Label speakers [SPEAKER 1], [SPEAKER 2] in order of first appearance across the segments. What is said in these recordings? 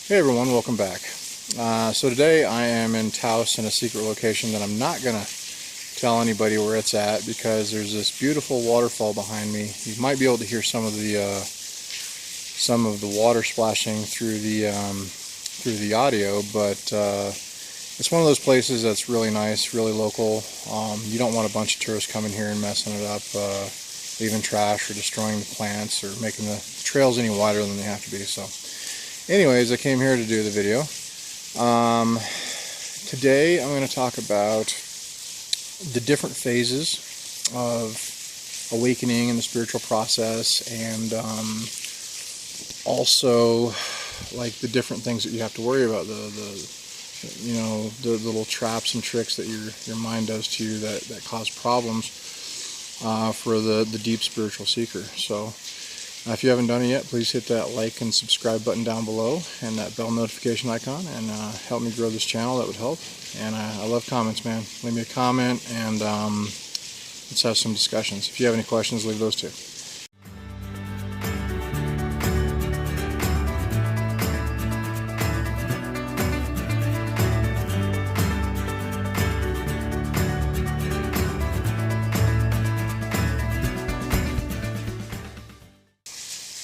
[SPEAKER 1] Hey everyone, welcome back. So today I am in Taos in a secret location that I'm not going to tell anybody where it's at because there's this beautiful waterfall behind me. You might be able to hear some of the water splashing through the audio, but it's one of those places that's really nice, really local. You don't want a bunch of tourists coming here and messing it up, leaving trash or destroying the plants or making the trails any wider than they have to be. So anyways, I came here to do the video. Today I'm going to talk about the different phases of awakening in the spiritual process, and also like the different things that you have to worry about, the little traps and tricks that your mind does to you that cause problems for the deep spiritual seeker. So if you haven't done it yet, please hit that like and subscribe button down below and that bell notification icon, and help me grow this channel. That would help. And I love comments, man. Leave me a comment and let's have some discussions. If you have any questions, leave those too.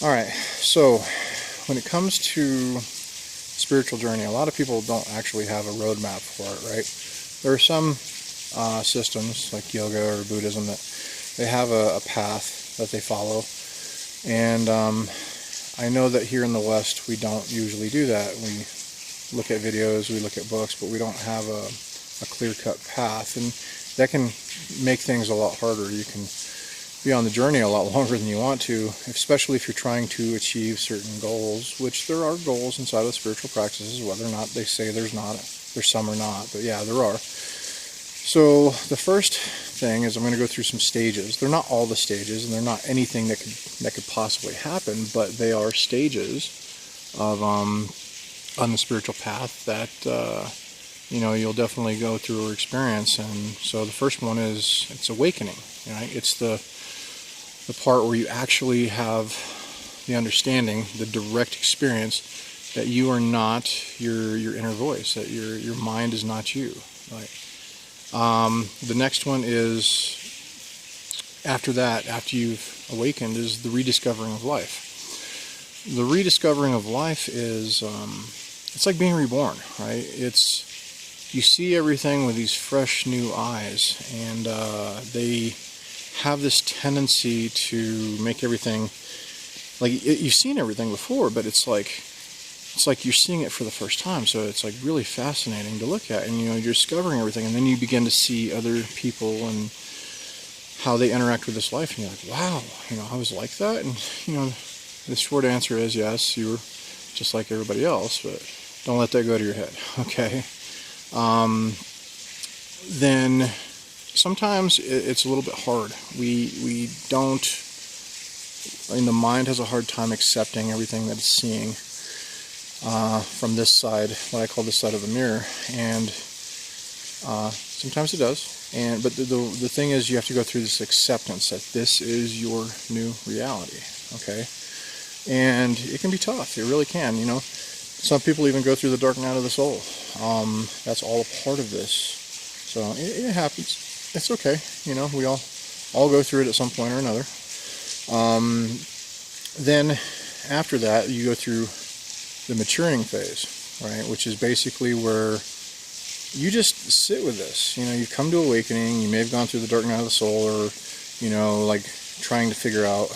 [SPEAKER 1] Alright, so when it comes to spiritual journey, a lot of people don't actually have a roadmap for it, right? There are some systems like yoga or Buddhism that they have a path that they follow, and I know that here in the West we don't usually do that. We look at videos, we look at books, but we don't have a clear-cut path, and that can make things a lot harder. You can be on the journey a lot longer than you want to, especially if you're trying to achieve certain goals, which there are goals inside of spiritual practices, whether or not they say there's some or not, but yeah, there are. So the first thing is I'm going to go through some stages. They're not all the stages, and they're not anything that could possibly happen, but they are stages of on the spiritual path that you'll definitely go through or experience. And so the first one is it's awakening. Right? It's the part where you actually have the understanding, the direct experience that you are not your inner voice, that your mind is not you. Right? The next one is, after that, after you've awakened, is the rediscovering of life. The rediscovering of life is it's like being reborn, right? You see everything with these fresh new eyes, and they have this tendency to make everything like you've seen everything before, but it's like you're seeing it for the first time. So it's like really fascinating to look at, and you're discovering everything, and then you begin to see other people and how they interact with this life, and you're like, wow, I was like that. And the short answer is yes, you were just like everybody else, but don't let that go to your head. Okay. Then sometimes it's a little bit hard. We don't, the mind has a hard time accepting everything that it's seeing from this side, what I call this side of the mirror, and sometimes it does. But the thing is, you have to go through this acceptance that this is your new reality. Okay, and it can be tough. It really can. Some people even go through the dark night of the soul. That's all a part of this. So it happens. It's okay. We all go through it at some point or another. Then after that, you go through the maturing phase, right? Which is basically where you just sit with this. You've come to awakening. You may have gone through the dark night of the soul, or like trying to figure out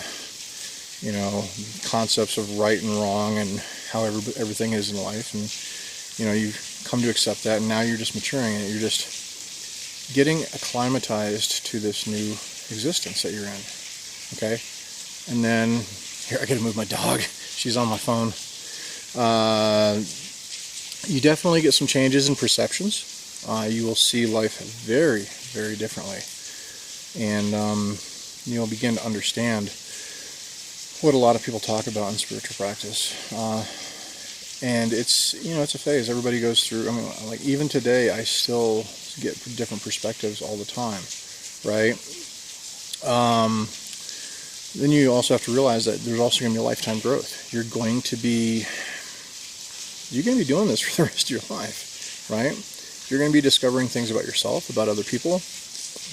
[SPEAKER 1] concepts of right and wrong and how everything is in life, and you've come to accept that, and now you're just maturing, and you're just getting acclimatized to this new existence that you're in. Okay, and then here, I gotta move my dog. She's on my phone. You definitely get some changes in perceptions. You will see life very, very differently, and you'll begin to understand what a lot of people talk about in spiritual practice. And it's a phase everybody goes through. I mean, like even today, I still get different perspectives all the time, right? Then you also have to realize that there's also going to be lifetime growth. You're going to be you're going to be doing this for the rest of your life, right? You're going to be discovering things about yourself, about other people,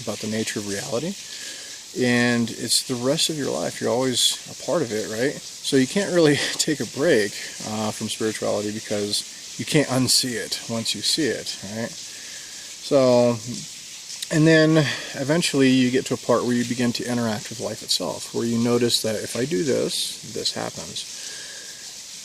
[SPEAKER 1] about the nature of reality. And it's the rest of your life. You're always a part of it, right? So you can't really take a break from spirituality, because you can't unsee it once you see it, right? So, and then eventually you get to a part where you begin to interact with life itself, where you notice that if I do this, this happens.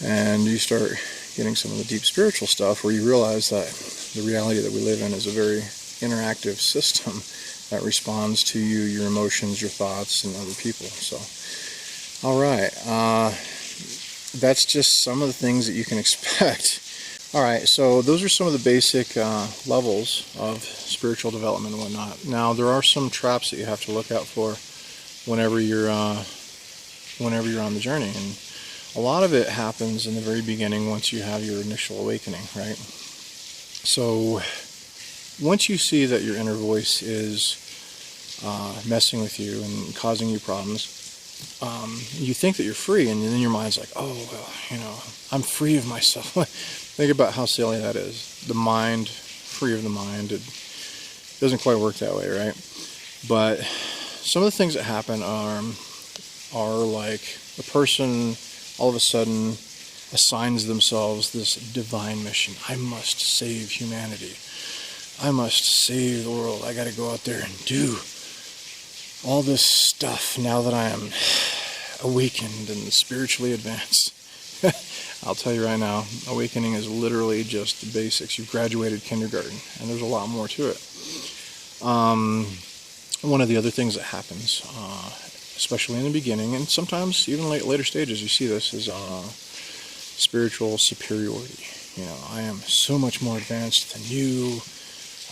[SPEAKER 1] And you start getting some of the deep spiritual stuff, where you realize that the reality that we live in is a very interactive system that responds to you, your emotions, your thoughts, and other people. So, all right, that's just some of the things that you can expect. All right, so those are some of the basic levels of spiritual development and whatnot. Now, there are some traps that you have to look out for whenever you're on the journey, and a lot of it happens in the very beginning once you have your initial awakening, right? So once you see that your inner voice is messing with you and causing you problems, you think that you're free, and then your mind's like, oh, well, I'm free of myself. Think about how silly that is. The mind, free of the mind. It doesn't quite work that way, right? But some of the things that happen are like a person all of a sudden assigns themselves this divine mission. I must save humanity. I must save the world. I got to go out there and do all this stuff now that I am awakened and spiritually advanced. I'll tell you right now, awakening is literally just the basics. You've graduated kindergarten, and there's a lot more to it. One of the other things that happens, especially in the beginning, and sometimes even later stages, you see this, is spiritual superiority. I am so much more advanced than you.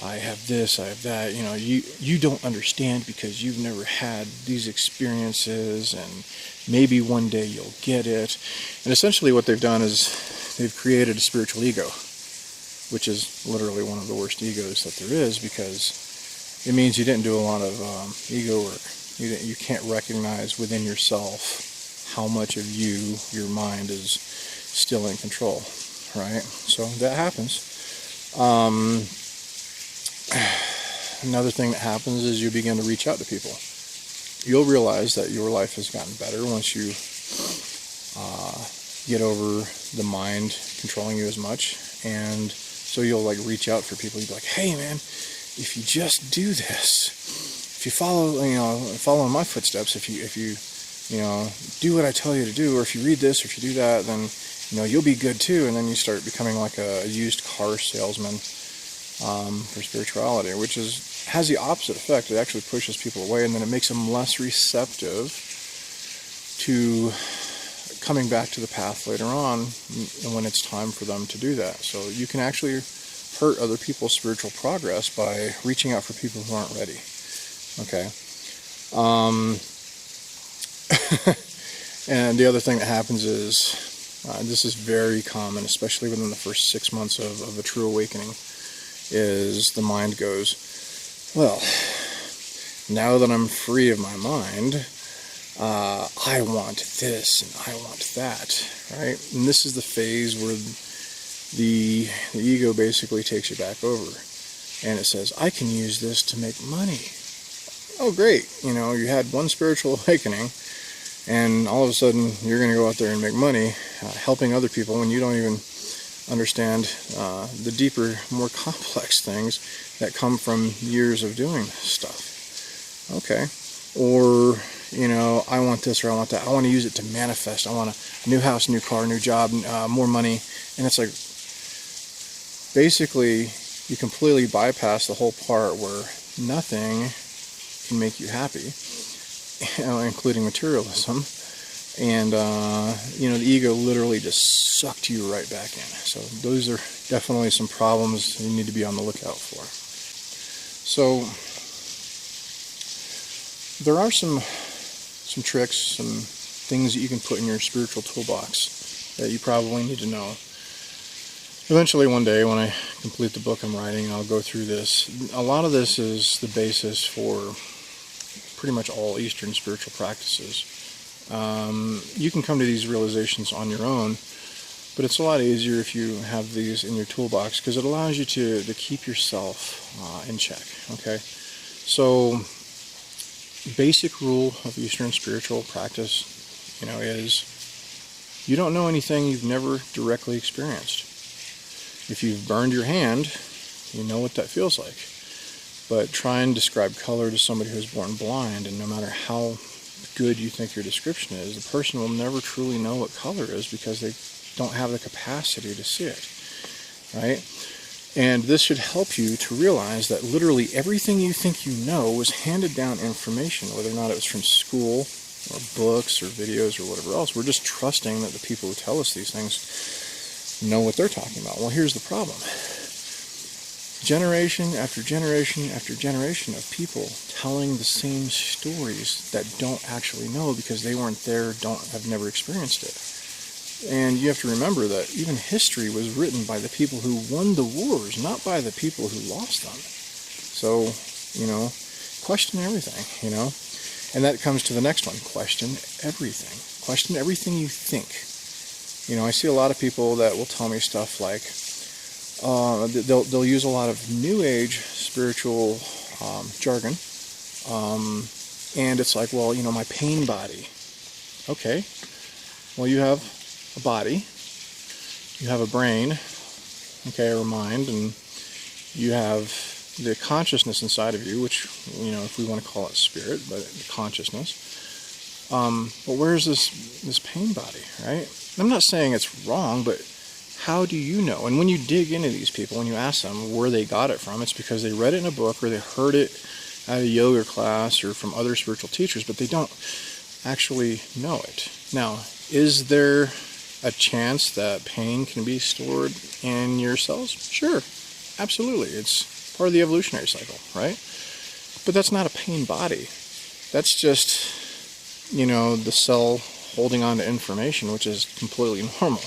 [SPEAKER 1] I have this, I have that. You don't understand because you've never had these experiences, and maybe one day you'll get it. And essentially what they've done is they've created a spiritual ego, which is literally one of the worst egos that there is, because it means you didn't do a lot of ego work. You can't recognize within yourself how much of you, your mind, is still in control, right? So that happens. Another thing that happens is you begin to reach out to people. You'll realize that your life has gotten better once you get over the mind controlling you as much, and so you'll reach out for people. You'll be like, hey man, if you just do this, if you follow in my footsteps, if you do what I tell you to do, or if you read this, or if you do that, then you'll be good too. And then you start becoming like a used car salesman for spirituality, which has the opposite effect. It actually pushes people away, and then it makes them less receptive to coming back to the path later on when it's time for them to do that. So you can actually hurt other people's spiritual progress by reaching out for people who aren't ready. Okay. And the other thing that happens is, this is very common, especially within the first 6 months of a true awakening, is the mind goes, well, now that I'm free of my mind, I want this and I want that, right? And this is the phase where the ego basically takes you back over, and it says, I can use this to make money. Oh, great. You had one spiritual awakening, and all of a sudden you're going to go out there and make money helping other people when you don't even understand the deeper, more complex things that come from years of doing this stuff. Okay. Or, I want this or I want that. I want to use it to manifest. I want a new house, new car, new job, more money. And it's like, basically, you completely bypass the whole part where nothing can make you happy, including materialism. And, the ego literally just sucked you right back in. So those are definitely some problems you need to be on the lookout for. So there are some tricks, some things that you can put in your spiritual toolbox that you probably need to know. Eventually one day when I complete the book I'm writing, I'll go through this. A lot of this is the basis for pretty much all Eastern spiritual practices. You can come to these realizations on your own, But it's a lot easier if you have these in your toolbox, because it allows you to keep yourself in check. Okay, so basic rule of Eastern spiritual practice, is you don't know anything you've never directly experienced. If you've burned your hand, you know what that feels like. But try and describe color to somebody who's born blind, and no matter how good you think your description is, the person will never truly know what color is because they don't have the capacity to see it, right? And this should help you to realize that literally everything you think you know was handed down information, whether or not it was from school or books or videos or whatever else. We're just trusting that the people who tell us these things know what they're talking about. Well, here's the problem. Generation after generation after generation of people telling the same stories that don't actually know because they weren't there, have never experienced it. And you have to remember that even history was written by the people who won the wars, not by the people who lost them. So, question everything, And that comes to the next one. Question everything. Question everything you think. I see a lot of people that will tell me stuff like, they'll use a lot of New Age spiritual jargon. And it's like, well, my pain body. Okay. Well, you have a body, you have a brain, okay, or a mind, and you have the consciousness inside of you, which, if we want to call it spirit, but consciousness. But where's this pain body, right? I'm not saying it's wrong, but how do you know? And when you dig into these people, when you ask them where they got it from, it's because they read it in a book or they heard it at a yoga class or from other spiritual teachers, but they don't actually know it. Now, is there a chance that pain can be stored in your cells? Sure, absolutely. It's part of the evolutionary cycle, right? But that's not a pain body. That's just, the cell holding on to information, which is completely normal,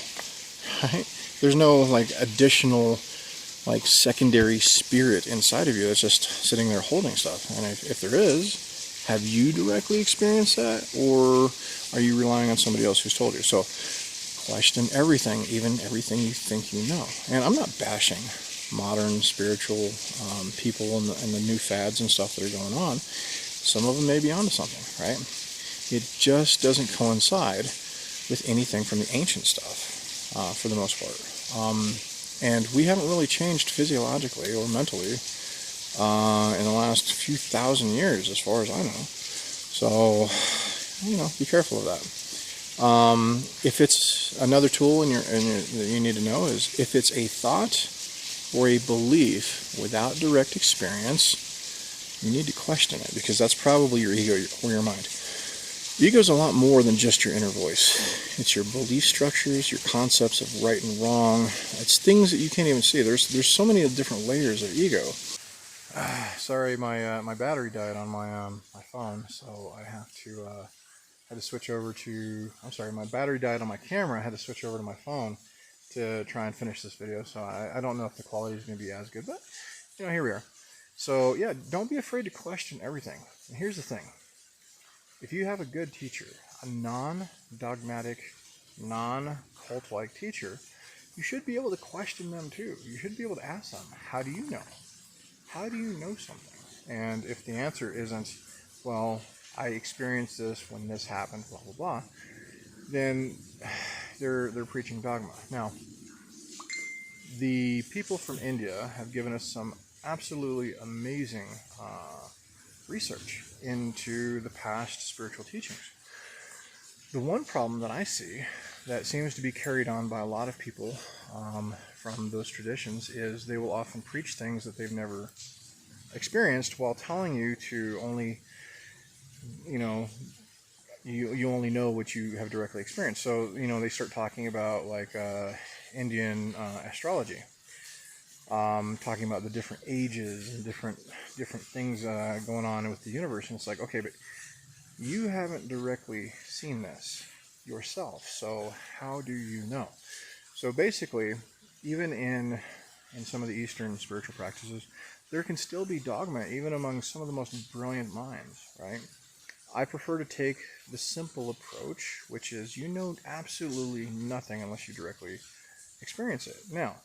[SPEAKER 1] right? There's no additional secondary spirit inside of you that's just sitting there holding stuff. And if there is, have you directly experienced that, or are you relying on somebody else who's told you? So question everything, even everything you think you know. And I'm not bashing modern spiritual people and the new fads and stuff that are going on. Some of them may be onto something, right? It just doesn't coincide with anything from the ancient stuff, for the most part. And we haven't really changed physiologically or mentally in the last few thousand years, as far as I know. So, be careful of that. If it's another tool that you need to know is if it's a thought or a belief without direct experience, you need to question it, because that's probably your ego or your mind. Ego is a lot more than just your inner voice. It's your belief structures, your concepts of right and wrong. It's things that you can't even see. There's so many different layers of ego. Sorry, my battery died on my phone, so I had to switch over to. I'm sorry, my battery died on my camera. I had to switch over to my phone to try and finish this video. So I don't know if the quality is going to be as good, but here we are. So yeah, don't be afraid to question everything. And here's the thing. If you have a good teacher, a non-dogmatic, non-cult-like teacher, you should be able to question them too. You should be able to ask them, how do you know? How do you know something? And if the answer isn't, well, I experienced this when this happened, blah, blah, blah, then they're preaching dogma. Now, the people from India have given us some absolutely amazing research into the past spiritual teachings. The one problem that I see that seems to be carried on by a lot of people from those traditions is they will often preach things that they've never experienced while telling you to only, you only know what you have directly experienced. So, they start talking about Indian astrology. Talking about the different ages and different things going on with the universe, and it's like, okay, but you haven't directly seen this yourself, so how do you know? So basically, even in some of the Eastern spiritual practices, there can still be dogma even among some of the most brilliant minds, right? I prefer to take the simple approach, which is you know absolutely nothing unless you directly experience it. Now,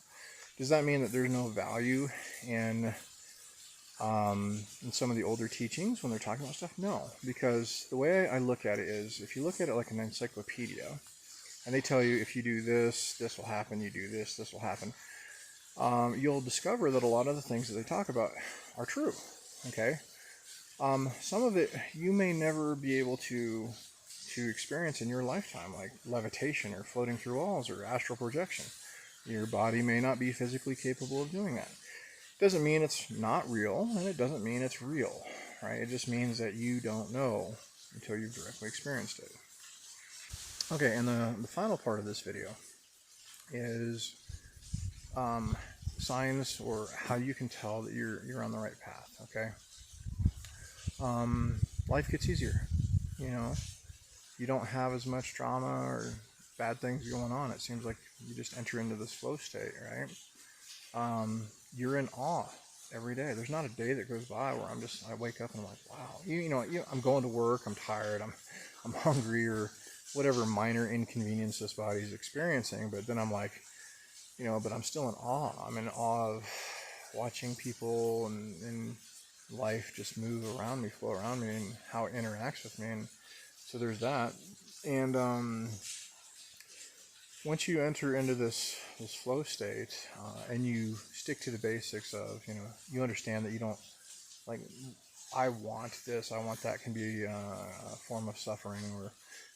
[SPEAKER 1] does that mean that there's no value in some of the older teachings when they're talking about stuff? No, because the way I look at it is, if you look at it like an encyclopedia, and they tell you if you do this, this will happen, you do this, this will happen, you'll discover that a lot of the things that they talk about are true. Okay, some of it you may never be able to experience in your lifetime, like levitation or floating through walls or astral projection. Your body may not be physically capable of doing that. Doesn't mean it's not real, and it doesn't mean it's real, right? It just means that you don't know until you've directly experienced it. Okay, and the final part of this video is signs or how you can tell that you're on the right path. Okay, life gets easier. You know, you don't have as much drama or bad things going on. It seems like you just enter into this flow state, right? You're in awe every day. There's not a day that goes by where I wake up and I'm like, wow, I'm going to work, I'm tired, I'm hungry, or whatever minor inconvenience this body's experiencing. But then I'm like, but I'm still in awe. I'm in awe of watching people and life just move around me, flow around me, and how it interacts with me. And so there's that. And once you enter into this flow state, and you stick to the basics of, you understand that you don't, like, I want this, I want that, can be a form of suffering or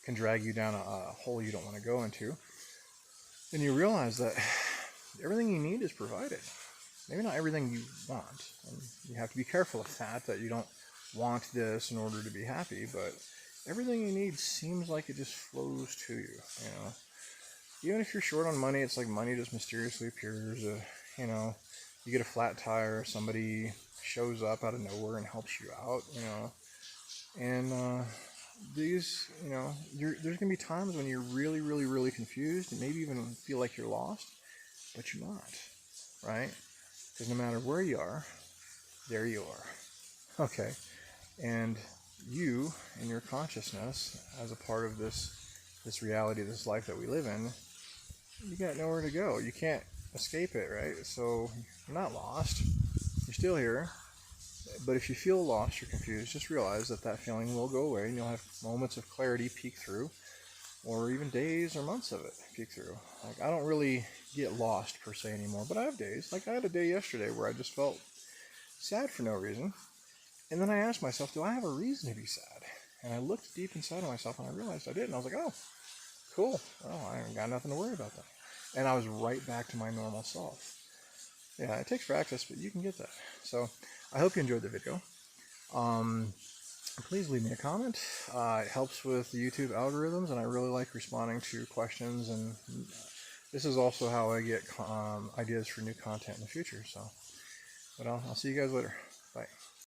[SPEAKER 1] can drag you down a hole you don't want to go into. Then you realize that everything you need is provided. Maybe not everything you want. And you have to be careful of that you don't want this in order to be happy, but everything you need seems like it just flows to you, Even if you're short on money, it's like money just mysteriously appears. You get a flat tire, somebody shows up out of nowhere and helps you out, And there's going to be times when you're really, really, really confused and maybe even feel like you're lost, but you're not, right? Because no matter where you are, there you are. Okay. And you and your consciousness as a part of this reality, this life that we live in, you got nowhere to go. You can't escape it, right? So you're not lost. You're still here. But if you feel lost or confused, just realize that feeling will go away and you'll have moments of clarity peek through, or even days or months of it peek through. Like, I don't really get lost per se anymore, but I have days. Like, I had a day yesterday where I just felt sad for no reason. And then I asked myself, do I have a reason to be sad? And I looked deep inside of myself and I realized I did. And I was like, oh, cool. Well, I ain't got nothing to worry about that. And I was right back to my normal self. Yeah, it takes practice, but you can get that. So I hope you enjoyed the video. Please leave me a comment. It helps with the YouTube algorithms, and I really like responding to questions. And this is also how I get ideas for new content in the future. So, but I'll see you guys later. Bye.